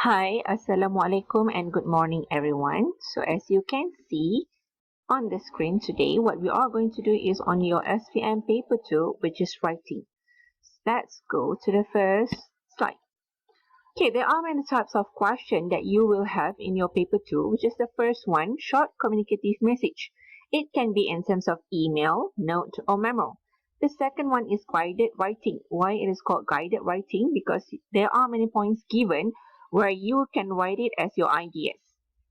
Hi, Assalamualaikum and good morning everyone. So as you can see on the screen today, what we are going to do is on your SPM paper 2, which is writing. Let's go to the first slide. Okay, there are many types of questions that you will have in your paper 2, which is the first one, short communicative message. It can be in terms of email, note or memo. The second one is guided writing. Why it is called guided writing? Because there are many points given where you can write it as your ideas.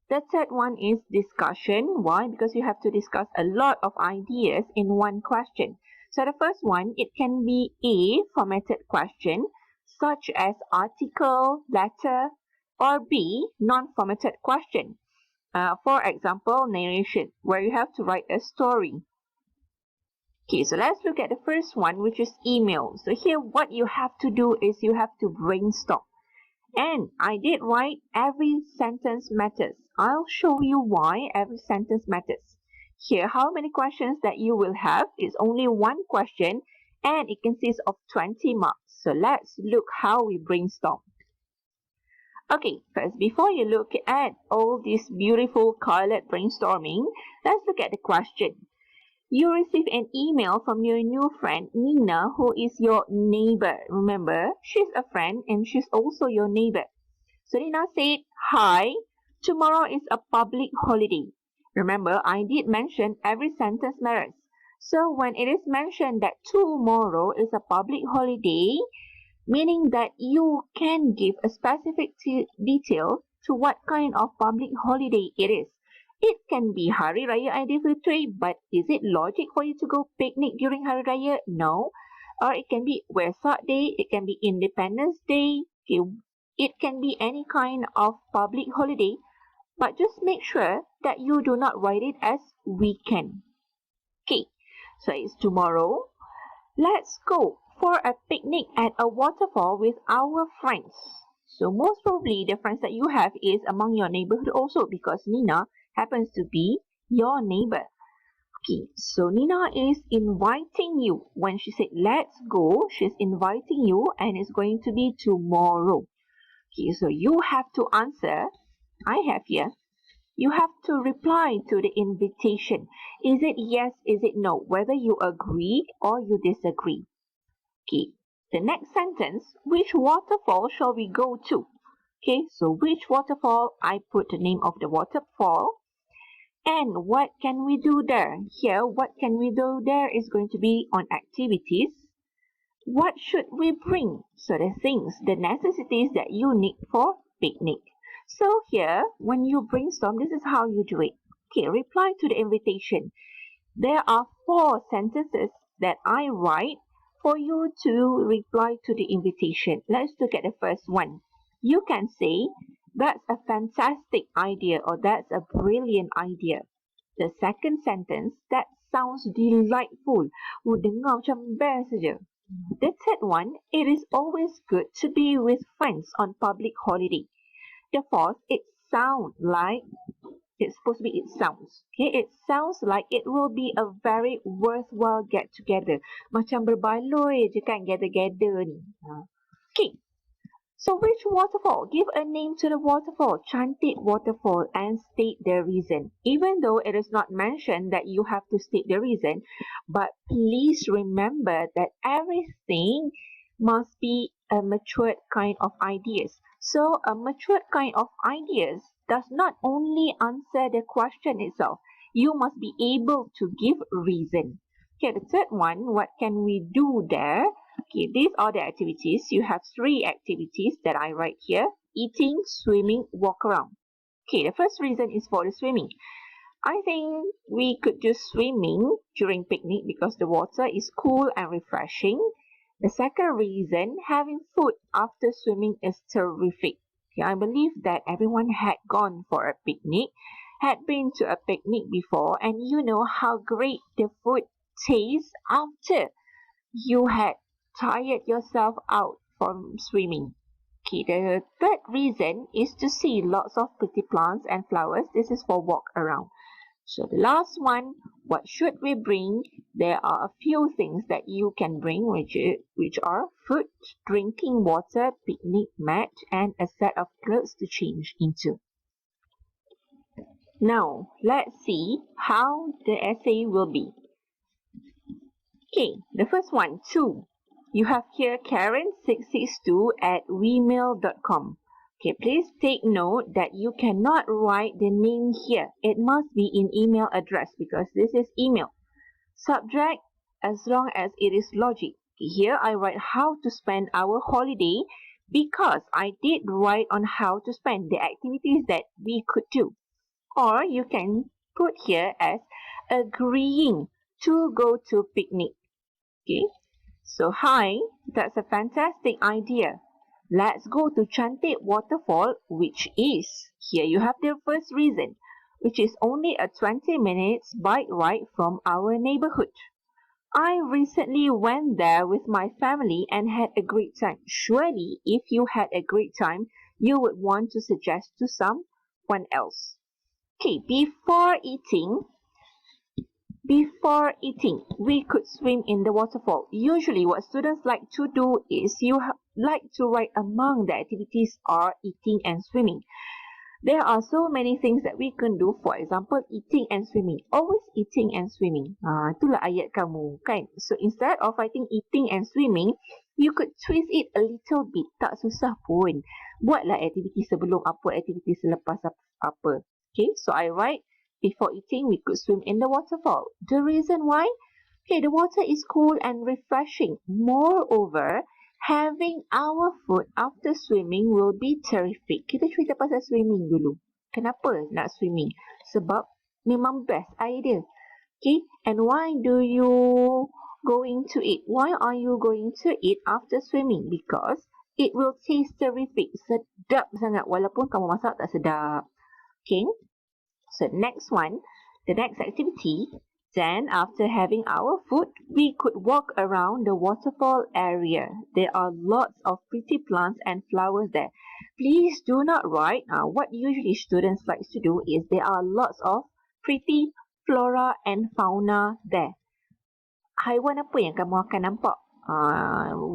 The third one is discussion. Why? Because you have to discuss a lot of ideas in one question. So the first one, it can be A, formatted question, such as article, letter, or B, non-formatted question. For example, narration, where you have to write a story. Okay, so let's look at the first one, which is email. So here what you have to do is you have to brainstorm. And I did write every sentence matters. I'll show you why every sentence matters. Here, how many questions that you will have is only one question and it consists of 20 marks. So let's look how we brainstorm. Okay, first, before you look at all this beautiful colored brainstorming, let's look at the question. You receive an email from your new friend, Nina, who is your neighbor. Remember, she's a friend and she's also your neighbor. So Nina said, "Hi, tomorrow is a public holiday." Remember, I did mention every sentence matters. So when it is mentioned that tomorrow is a public holiday, meaning that you can give a specific detail to what kind of public holiday it is. It can be Hari Raya Aidilfitri, but is it logic for you to go picnic during Hari Raya? No. Or it can be Wesak Day, it can be Independence Day, okay, it can be any kind of public holiday, but just make sure that you do not write it as weekend. Okay, so it's tomorrow. Let's go for a picnic at a waterfall with our friends. So most probably the friends that you have is among your neighborhood also because Nina happens to be your neighbor. Okay, so Nina is inviting you. When she said let's go, she's inviting you and it's going to be tomorrow. Okay, so you have to answer. I have here. You have to reply to the invitation. Is it yes? Is it no? Whether you agree or you disagree. Okay, the next sentence, which waterfall shall we go to? Okay, so which waterfall? I put the name of the waterfall. And what can we do there? Here, what can we do there is going to be on activities. What should we bring? So the things, the necessities that you need for picnic. So here, when you brainstorm, this is how you do it. Okay, reply to the invitation. There are 4 sentences that I write for you to reply to the invitation. Let's look at the first one. You can say, that's a fantastic idea or that's a brilliant idea. The second sentence, that sounds delightful. Dengar macam best saja. The third one, it is always good to be with friends on public holiday. The fourth, it sounds like, it's supposed to be it sounds. Okay, it sounds like it will be a very worthwhile get together. Macam berbaloi je kan gather-gather ni. Okay, so which waterfall? Give a name to the waterfall. Cantik waterfall and state the reason. Even though it is not mentioned that you have to state the reason, but please remember that everything must be a matured kind of ideas. So a matured kind of ideas does not only answer the question itself. You must be able to give reason. Okay, the third one, what can we do there? Okay, these are the activities. You have 3 activities that I write here. Eating, swimming, walk around. Okay, the first reason is for the swimming. I think we could do swimming during picnic because the water is cool and refreshing. The second reason, having food after swimming is terrific. Okay, I believe that everyone had gone for a picnic, had been to a picnic before, and you know how great the food tastes after you had tired yourself out from swimming. Okay, the third reason is to see lots of pretty plants and flowers. This is for walk around. So the last one, what should we bring? There are a few things that you can bring, which are food, drinking water, picnic mat, and a set of clothes to change into. Now, let's see how the essay will be. Okay, the first one, 2. You have here Karen662@gmail.com. Okay, please take note that you cannot write the name here. It must be in email address because this is email. Subject, as long as it is logic. Here I write how to spend our holiday because I did write on how to spend the activities that we could do. Or you can put here as agreeing to go to picnic. Okay, so hi, that's a fantastic idea. Let's go to Cantik Waterfall, which is, here you have the first reason, which is only a 20 minutes bike ride from our neighborhood. I recently went there with my family and had a great time. Surely, if you had a great time, you would want to suggest to someone else. Okay, before eating, we could swim in the waterfall. Usually what students like to do is you like to write among the activities are eating and swimming. There are so many things that we can do. For example, eating and swimming. Always eating and swimming. Itulah ayat kamu, kan? So instead of writing eating and swimming, you could twist it a little bit. Tak susah pun. Buatlah aktiviti sebelum apa, aktiviti selepas apa. Okay, so I write, before eating, we could swim in the waterfall. The reason why? Okay, the water is cool and refreshing. Moreover, having our food after swimming will be terrific. Kita cerita pasal swimming dulu. Kenapa nak swimming? Sebab memang best idea. Okay, and why do you going to eat? Why are you going to eat after swimming? Because it will taste terrific. Sedap sangat walaupun kamu masak tak sedap. Okay. So next one, the next activity, then after having our food, we could walk around the waterfall area. There are lots of pretty plants and flowers there. Please do not write. What usually students like to do is there are lots of pretty flora and fauna there. Haiwan apa yang kamu akan nampak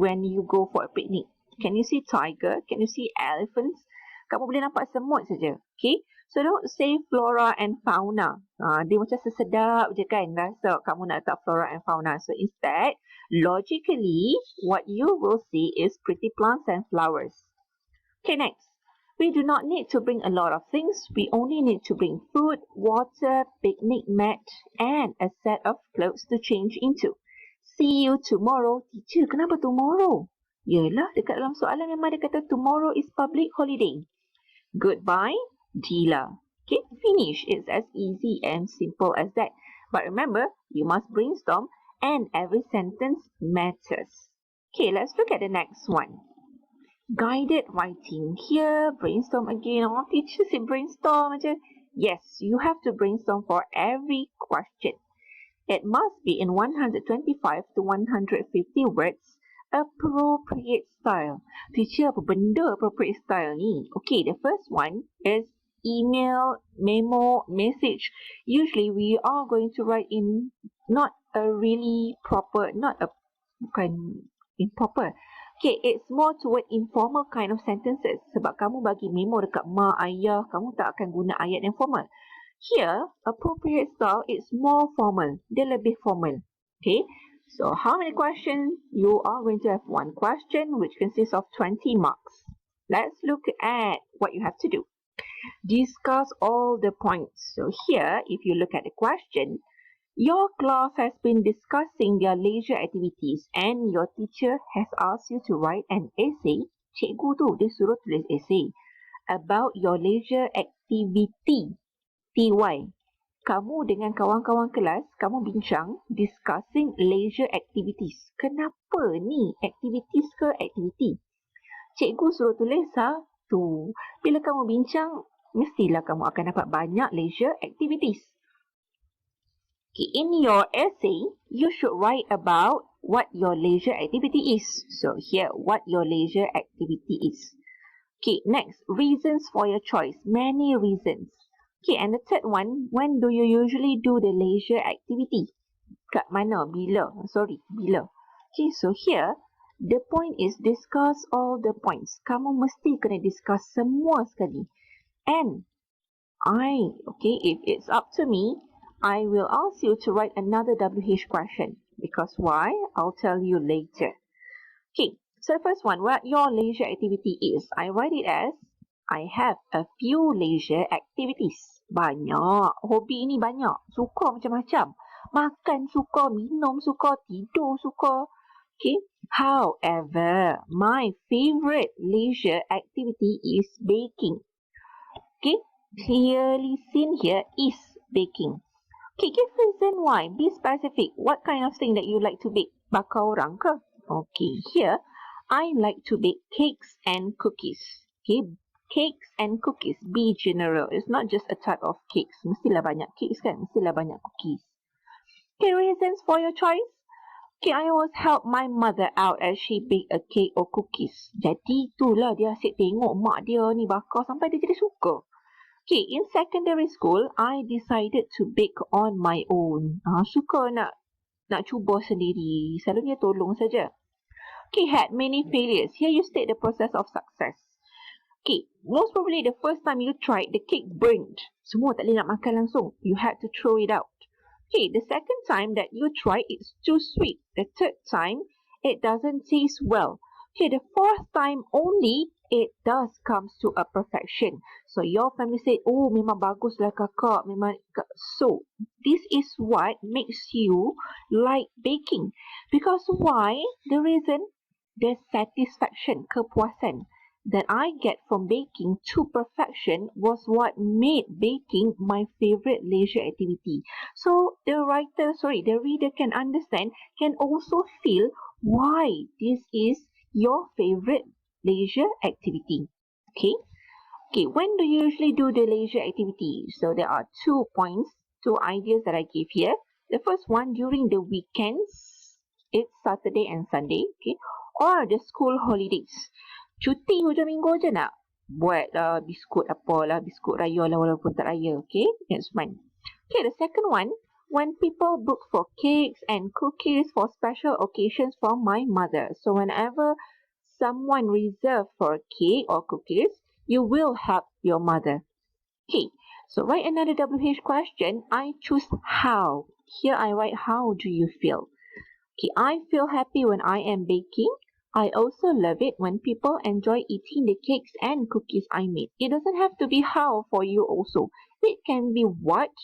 when you go for a picnic? Can you see tiger? Can you see elephants? Kamu boleh nampak semut saja. Okay? So don't say flora and fauna. Dia macam sesedap je kan rasa kamu nak letak flora and fauna. So instead, logically, what you will see is pretty plants and flowers. Okay, next. We do not need to bring a lot of things. We only need to bring food, water, picnic mat, and a set of clothes to change into. See you tomorrow. Teacher, kenapa tomorrow? Yelah, dekat dalam soalan memang dia kata tomorrow is public holiday. Goodbye, Dila. Okay, finish. It's as easy and simple as that. But remember, you must brainstorm and every sentence matters. Okay, let's look at the next one. Guided writing. Here, brainstorm again. Oh, teacher say brainstorm aja. Yes, you have to brainstorm for every question. It must be in 125 to 150 words. Appropriate style. Teacher, apa benda appropriate style ni? Okay, the first one is email, memo, message. Usually, we are going to write in not a really proper, bukan improper. Okay, it's more toward informal kind of sentences. Sebab kamu bagi memo dekat mak, ayah, kamu tak akan guna ayat yang formal. Here, appropriate style is more formal. Dia lebih formal. Okay, so how many questions? You are going to have one question which consists of 20 marks. Let's look at what you have to do. Discuss all the points. So here, if you look at the question, your class has been discussing their leisure activities and your teacher has asked you to write an essay. Cikgu tu, dia suruh tulis essay about your leisure activity. TY. Kamu dengan kawan-kawan kelas, kamu bincang discussing leisure activities. Kenapa ni? Activities ke activity? Cikgu suruh tulis satu. Bila kamu bincang, mestilah kamu akan dapat banyak leisure activities. Okay, in your essay, you should write about what your leisure activity is. So here, what your leisure activity is. Okay, next, reasons for your choice. Many reasons. Okay, and the third one, when do you usually do the leisure activity? Kat mana? Bila? Bila. Okay, so here, the point is discuss all the points. Kamu mesti kena discuss semua sekali. And if it's up to me, I will ask you to write another WH question. Because why? I'll tell you later. Okay, so the first one, what your leisure activity is. I write it as, I have a few leisure activities. Banyak. Hobi ni banyak. Suka macam-macam. Makan suka, minum suka, tidur suka. Okay. However, my favorite leisure activity is baking. Okay. Clearly seen here is baking. Okay, give reason why. Be specific. What kind of thing that you like to bake? Bakar orang ke? Okay, here I like to bake cakes and cookies. Okay, cakes and cookies. Be general. It's not just a type of cakes. Mestilah banyak cakes kan? Mestilah banyak cookies. Okay, reasons for your choice? Okay, I always help my mother out as she bake a cake or cookies. Jadi itulah dia asyik tengok mak dia ni bakar sampai dia jadi suka. Okay, in secondary school, I decided to bake on my own. Suka nak cuba sendiri. Selalunya tolong saja. Okay, had many failures. Here you state the process of success. Okay, most probably the first time you tried, the cake burned. Semua tak boleh nak makan langsung. You had to throw it out. Okay, the second time that you tried, it's too sweet. The third time, it doesn't taste well. Okay, the fourth time only, it does comes to a perfection. So your family said, oh, memang baguslah kakak. So this is what makes you like baking. Because why? The reason, the satisfaction, kepuasan that I get from baking to perfection was what made baking my favorite leisure activity. So the reader can understand, can also feel why this is your favorite leisure activity. Okay, when do you usually do the leisure activity? So there are 2 points, 2 ideas that I give here. The first one, during the weekends, it's Saturday and Sunday, okay, or the school holidays. Cuti hujung minggu je nak buat biskut apalah, biskut raya lah walaupun tak raya, okay, that's fine. Okay, the second one, when people book for cakes and cookies for special occasions from my mother. So whenever someone reserve for a cake or cookies, you will help your mother. Okay, so write another WH question. I choose how. Here I write, how do you feel? Okay, I feel happy when I am baking. I also love it when people enjoy eating the cakes and cookies I made. It doesn't have to be how for you also. It can be what.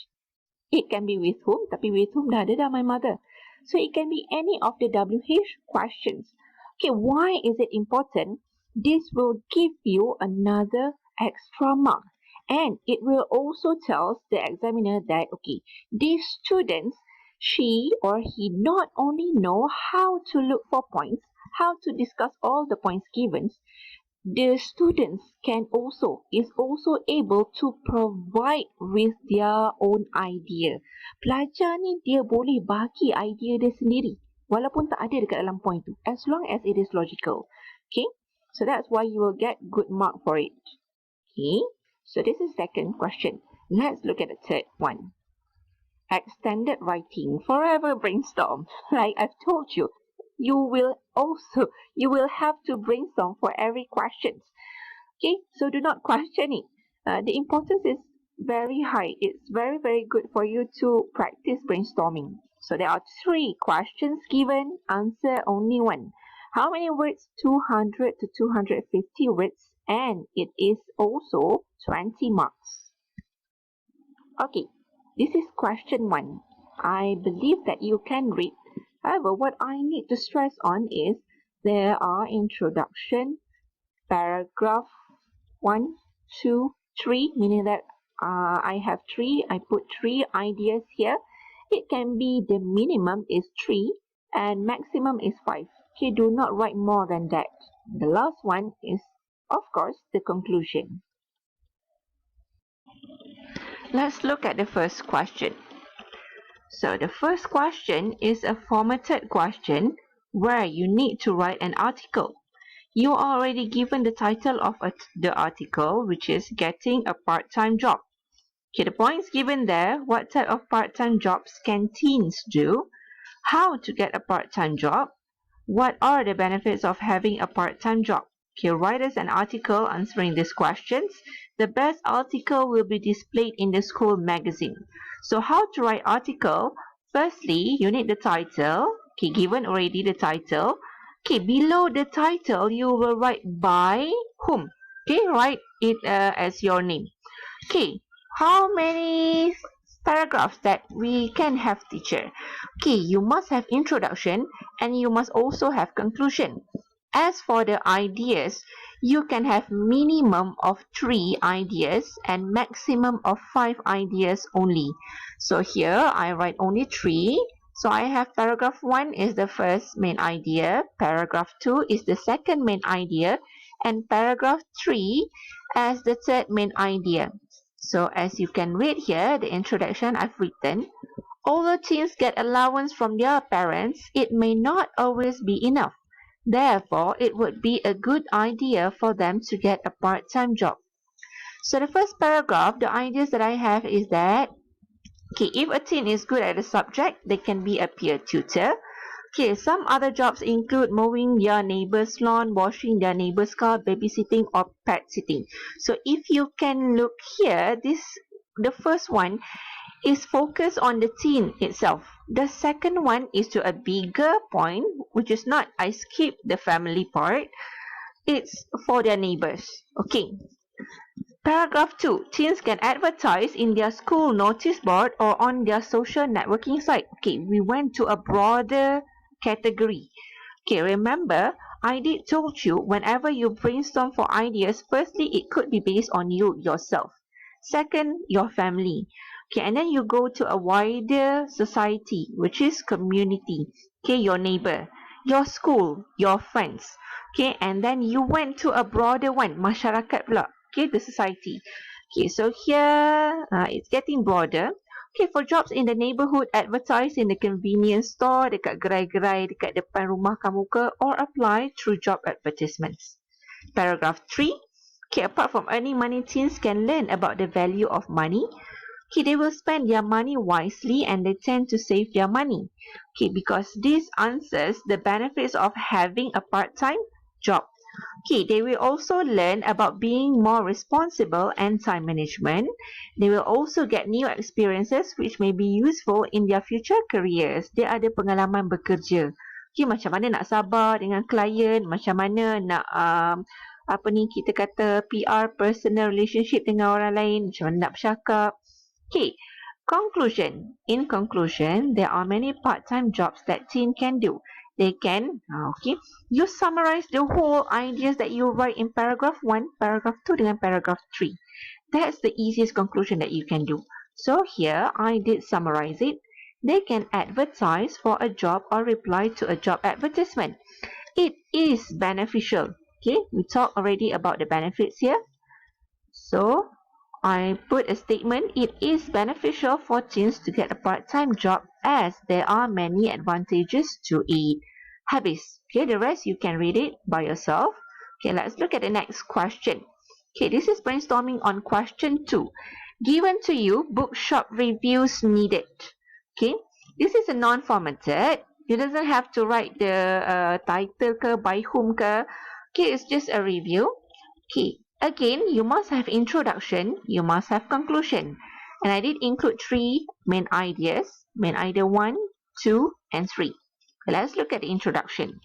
It can be with whom. Tapi with whom dah ada dah my mother. So it can be any of the WH questions. Okay, why is it important? This will give you another extra mark. And it will also tell the examiner that, okay, these students, she or he not only know how to look for points, how to discuss all the points given, the students is also able to provide with their own idea. Pelajar ni dia boleh bagi idea dia sendiri walaupun tak ada dekat dalam point tu, as long as it is logical. Okay, so that's why you will get good mark for it. Okay, so this is second question. Let's look at the third one. Extended writing, forever brainstorm. Like I've told you, you will have to brainstorm for every question. Okay, so do not question it. The importance is very high. It's very, very good for you to practice brainstorming. So there are 3 questions given, answer only 1. How many words? 200 to 250 words, and it is also 20 marks. Okay, this is question 1. I believe that you can read. However, what I need to stress on is there are introduction, paragraph 1, 2, 3, meaning that I have 3. I put 3 ideas here. It can be the minimum is 3 and maximum is 5. Okay, do not write more than that. The last one is, of course, the conclusion. Let's look at the first question. So the first question is a formatted question where you need to write an article. You are already given the title of the article, which is Getting a Part-Time Job. Okay, the points given there, what type of part-time jobs can teens do? How to get a part-time job? What are the benefits of having a part-time job? Okay, write us an article answering these questions. The best article will be displayed in the school magazine. So how to write article? Firstly, you need the title. Okay, given already the title. Okay, below the title, you will write by whom. Okay, write it as your name. Okay, how many paragraphs that we can have, teacher? Okay, you must have introduction and you must also have conclusion. As for the ideas, you can have minimum of 3 ideas and maximum of 5 ideas only. So here I write only 3. So I have paragraph 1 is the first main idea, paragraph 2 is the second main idea, and paragraph 3 as the third main idea. So as you can read here, the introduction I've written, although teens get allowance from their parents, it may not always be enough. Therefore, it would be a good idea for them to get a part-time job. So the first paragraph, the ideas that I have is that, okay, if a teen is good at a subject, they can be a peer tutor. Okay, some other jobs include mowing their neighbor's lawn, washing their neighbor's car, babysitting or pet sitting. So if you can look here, the first one is focused on the teen itself. The second one is to a bigger point, which is not, I skipped the family part. It's for their neighbors. Okay. Paragraph 2. Teens can advertise in their school notice board or on their social networking site. Okay, we went to a broader category. Okay, remember, I did told you whenever you brainstorm for ideas, firstly, it could be based on you yourself. Second, your family. Okay, and then you go to a wider society, which is community. Okay, your neighbor, your school, your friends. Okay, and then you went to a broader one, masyarakat pula. Okay, the society. Okay, so here it's getting broader. Okay, for jobs in the neighborhood, advertise in the convenience store, dekat gerai-gerai, dekat depan rumah kamu ke, or apply through job advertisements. Paragraph 3. Okay, apart from earning money, teens can learn about the value of money. Okay, they will spend their money wisely and they tend to save their money. Okay, because this answers the benefits of having a part-time job. Okay, they will also learn about being more responsible and time management. They will also get new experiences which may be useful in their future careers. Dia ada pengalaman bekerja. Okay, macam mana nak sabar dengan klien, macam mana nak kita kata PR, personal relationship dengan orang lain, macam mana nak bercakap. Okay, conclusion. In conclusion, there are many part-time jobs that teen can do. They can, you summarize the whole ideas that you write in paragraph 1, paragraph 2 dengan paragraph 3. That's the easiest conclusion that you can do. So here, I did summarize it. They can advertise for a job or reply to a job advertisement. It is beneficial. Okay, we talked already about the benefits here. So, I put a statement, it is beneficial for teens to get a part-time job as there are many advantages to it. Habis. Okay, the rest you can read it by yourself. Okay, let's look at the next question. Okay, this is brainstorming on question 2. Given to you, bookshop reviews needed. Okay, this is a non-formatted. You doesn't have to write the title ke, by whom ke. Okay, it's just a review. Okay. Again, you must have introduction, you must have conclusion. And I did include 3 main ideas. Main idea 1, 2, and 3. Let's look at the introduction.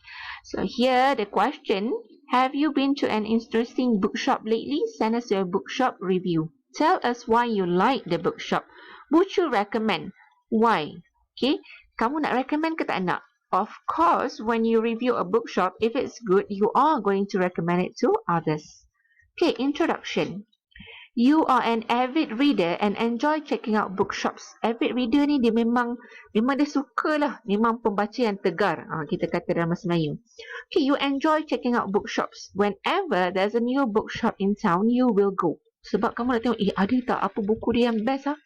So here, the question, have you been to an interesting bookshop lately? Send us your bookshop review. Tell us why you like the bookshop. Would you recommend? Why? Okay, kamu nak recommend ke tak nak? Of course, when you review a bookshop, if it's good, you are going to recommend it to others. Okay, introduction. You are an avid reader and enjoy checking out bookshops. Avid reader ni dia memang dia suka lah. Memang pembaca yang tegar. Kita kata dalam bahasa Melayu. Okay, you enjoy checking out bookshops. Whenever there's a new bookshop in town, you will go. Sebab kamu nak tengok, ada tak apa buku dia yang best ah?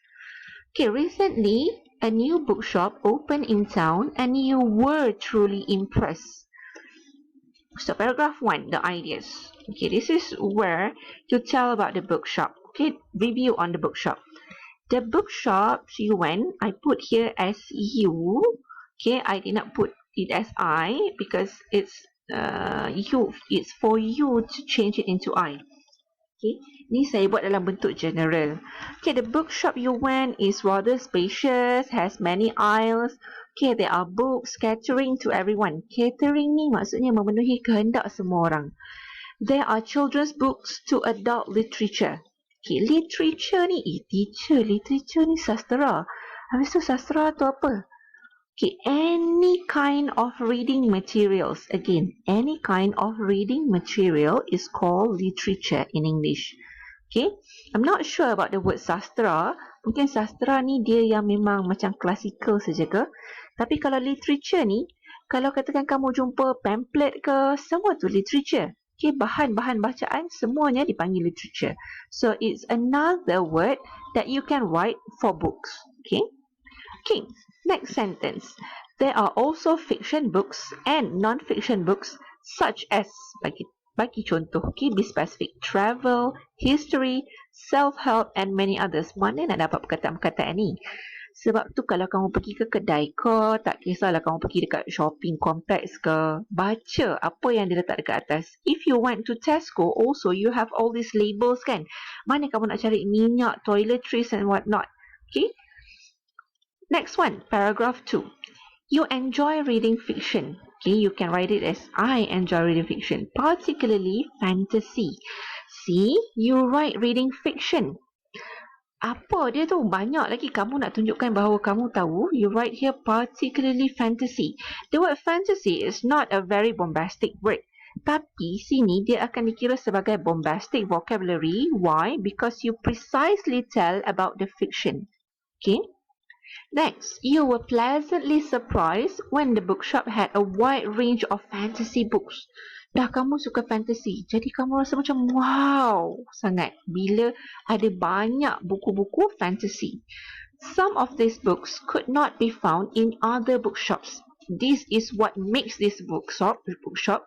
Okay, recently, a new bookshop opened in town and you were truly impressed. So paragraph 1, the ideas. Okay, this is where to tell about the bookshop. Okay, review on the bookshop. The bookshop she went, I put here as you. Okay, I did not put it as I because it's you. It's for you to change it into I. Okay, ni saya buat dalam bentuk general. Okay, the bookshop you went is rather spacious, has many aisles. Okay, there are books catering to everyone. Catering ni maksudnya memenuhi kehendak semua orang. There are children's books to adult literature. Okay, literature ni, teacher, literature ni sastra. Habis tu sastra tu apa? Okay, any kind of reading materials. Again, any kind of reading material is called literature in English. Okay, I'm not sure about the word sastra. Mungkin sastra ni dia yang memang macam klasikal saja ke. Tapi kalau literature ni, kalau katakan kamu jumpa pamphlet ke, semua tu literature. Okay, bahan-bahan bacaan semuanya dipanggil literature. So, it's another word that you can write for books. Okay. Okay, next sentence. There are also fiction books and non-fiction books such as, bagi contoh, okay, be specific, travel, history, self-help and many others. Mana nak dapat perkataan-perkataan ni? Sebab tu kalau kamu pergi ke kedai ke, tak kisahlah kamu pergi dekat shopping complex ke, baca apa yang dia letak dekat atas. If you went to Tesco also, you have all these labels kan. Mana kamu nak cari minyak, toiletries and what not. Okay. Next one, paragraph 2. You enjoy reading fiction. Okay, you can write it as I enjoy reading fiction, particularly fantasy. See, you write reading fiction. Apa dia tu? Banyak lagi kamu nak tunjukkan bahawa kamu tahu. You write here particularly fantasy. The word fantasy is not a very bombastic word. Tapi sini dia akan dikira sebagai bombastic vocabulary. Why? Because you precisely tell about the fiction. Okay. Next, you were pleasantly surprised when the bookshop had a wide range of fantasy books. Dah kamu suka fantasy, jadi kamu rasa macam wow sangat bila ada banyak buku-buku fantasy. Some of these books could not be found in other bookshops. This is what makes this bookshop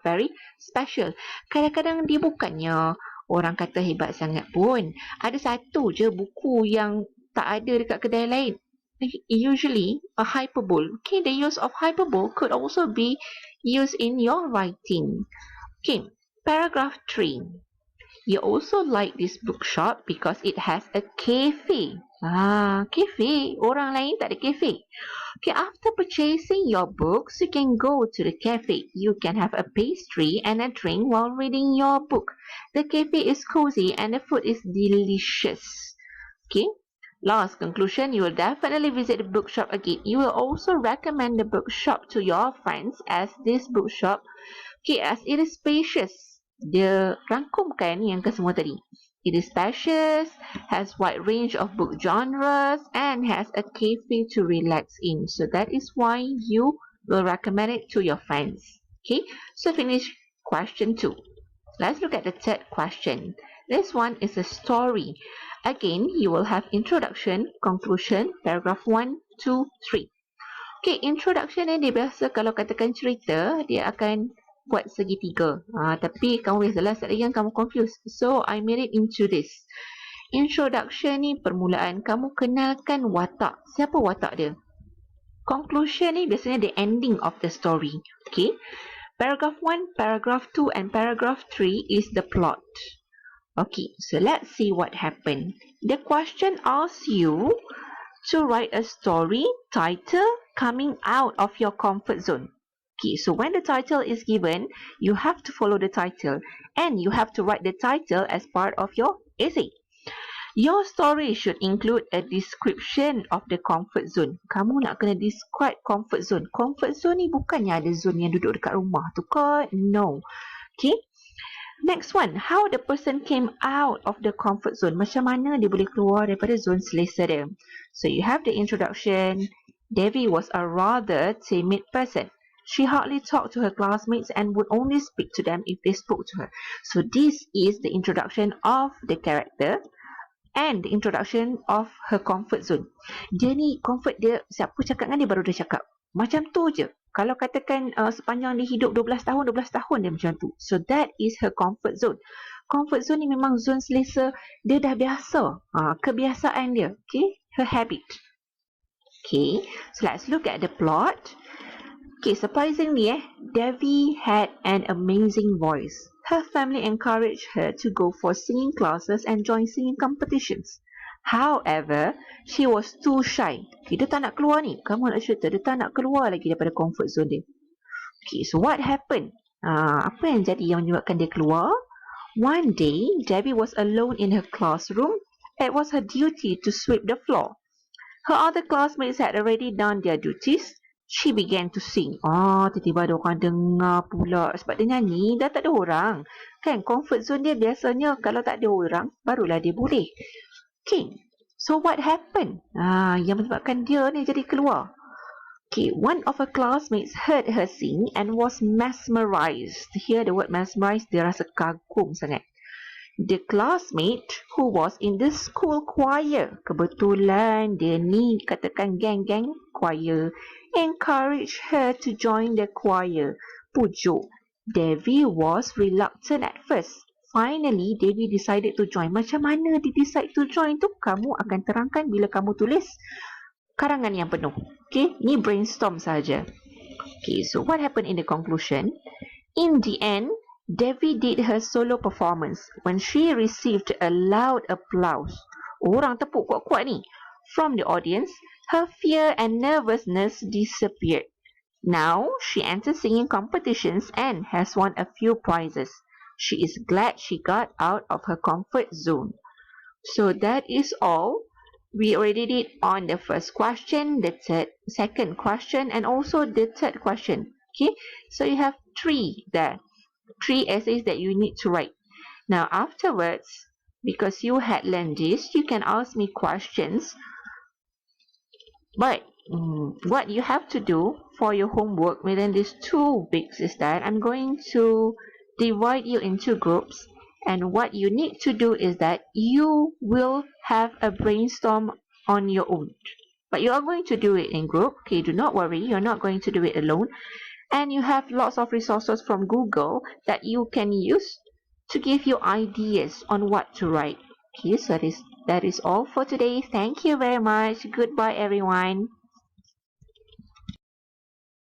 very special. Kadang-kadang dia bukannya orang kata hebat sangat pun. Ada satu je buku yang tak ada dekat kedai lain. Usually a hyperbole. Okay, the use of hyperbole could also be used in your writing. Okay, paragraph 3. You also like this bookshop because it has a cafe. Cafe. Orang lain tak ada cafe. Okay, after purchasing your books, you can go to the cafe. You can have a pastry and a drink while reading your book. The cafe is cozy and the food is delicious. Okay. Last conclusion, you will definitely visit the bookshop again. You will also recommend the bookshop to your friends as this bookshop, okay, as it is spacious. Dia rangkumkan yang ke semua tadi. It is spacious, has wide range of book genres, and has a cafe to relax in. So that is why you will recommend it to your friends. Okay, so finish question 2. Let's look at the third question. This one is a story. Again, you will have introduction, conclusion, paragraph 1, 2, 3. Okay, introduction ni dia biasa kalau katakan cerita, dia akan buat segitiga. Tapi kamu biasalah sekalian kamu confused. So, I made it into this. Introduction ni permulaan. Kamu kenalkan watak. Siapa watak dia? Conclusion ni biasanya the ending of the story. Okay. Paragraph 1, paragraph 2 and paragraph 3 is the plot. Okay, so let's see what happened. The question asks you to write a story title coming out of your comfort zone. Okay, so when the title is given, you have to follow the title and you have to write the title as part of your essay. Your story should include a description of the comfort zone. Kamu nak kena describe comfort zone. Comfort zone ni bukannya ada zone yang duduk dekat rumah tu ke? No. Okay. Next one, how the person came out of the comfort zone. Macam mana dia boleh keluar daripada zon selesa dia. So you have the introduction. Devi was a rather timid person. She hardly talked to her classmates and would only speak to them if they spoke to her. So this is the introduction of the character and the introduction of her comfort zone. Dia ni comfort dia, siapa cakap dengan dia baru dia cakap. Macam tu je. Kalau katakan sepanjang dia hidup 12 tahun dia macam tu. So that is her comfort zone. Comfort zone ni memang zon selesa. Dia dah biasa. Kebiasaan dia. Okay. her habit. Okay, so let's look at the plot. Okay, surprisingly, Devi had an amazing voice. Her family encouraged her to go for singing classes and join singing competitions. However, she was too shy. Okay, dia tak nak keluar ni. Kamu nak cerita, dia tak nak keluar lagi daripada comfort zone dia. Okay, so what happened? Apa yang jadi yang menyebabkan dia keluar? One day, Debbie was alone in her classroom. It was her duty to sweep the floor. Her other classmates had already done their duties. She began to sing. Tiba-tiba ada orang dengar pula. Sebab dia nyanyi, dah tak ada orang. Kan, comfort zone dia biasanya kalau tak ada orang, barulah dia boleh. Okay, so what happened? Yang menyebabkan dia ni jadi keluar. Okay, one of her classmates heard her sing and was mesmerized. Here the word mesmerized, dia rasa kagum sangat. The classmate who was in the school choir, kebetulan dia ni katakan geng-geng choir, encouraged her to join the choir. Pujuk. Devi was reluctant at first. Finally, Devi decided to join. Macam mana dia decide to join tu? Kamu akan terangkan bila kamu tulis karangan yang penuh. Okay, ni brainstorm saja. Okay, so what happened in the conclusion? In the end, Devi did her solo performance when she received a loud applause. Orang tepuk kuat-kuat ni. From the audience, her fear and nervousness disappeared. Now, she enters singing competitions and has won a few prizes. She is glad she got out of her comfort zone. So that is all. We already did on the first question, the second question, and also the third question. Okay, so you have 3 there. 3 essays that you need to write. Now afterwards, because you had learned this, you can ask me questions. But what you have to do for your homework within these 2 weeks is that I'm going to divide you into groups. And what you need to do is that you will have a brainstorm on your own. But you are going to do it in group. Okay, do not worry. You're not going to do it alone. And you have lots of resources from Google that you can use to give you ideas on what to write. Okay, so that is all for today. Thank you very much. Goodbye, everyone.